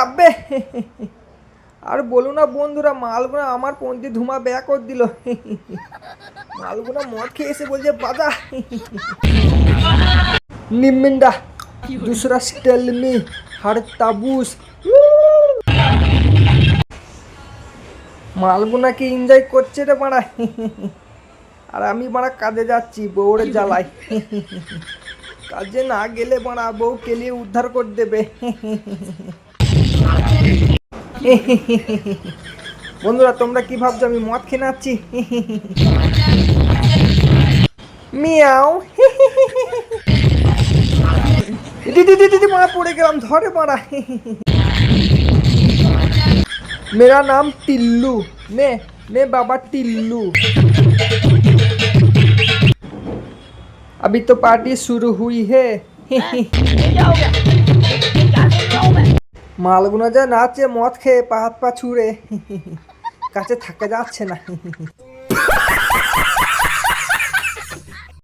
আব্বে আর বলো না বন্ধুরা, মালগুনা আমার পন্থী ধুমা ব্যয় করে দিল। মালগুনা মদ খেয়ে এসে বলছে বাজা নিমিন্ডা दूसरा स्टेल में हर ताबूस। মালগুনা কি এনজয় করছে রে বাড়া, আর আমি বাড়া কাজে যাচ্ছি বউরে জ্বালাই। কাজে না গেলে বাড়া বউ কেলিয়ে উদ্ধার করে দেবে। বন্ধুরা তোমরা কি ভাবছো আমি মদ খেয়ে নাচ্ছি? মিয়াও দিদি মারা পড়ে গেলাম, ধরে মারা। मेरा नाम टिल्लू, ने बाबा टिल्लू। अभी तो पार्टी शुरू हुई है। মালগুনা যা নাচে মদ খেয়ে পা হাত পা ছুঁড়ে, কাছে থাকা যাচ্ছে না।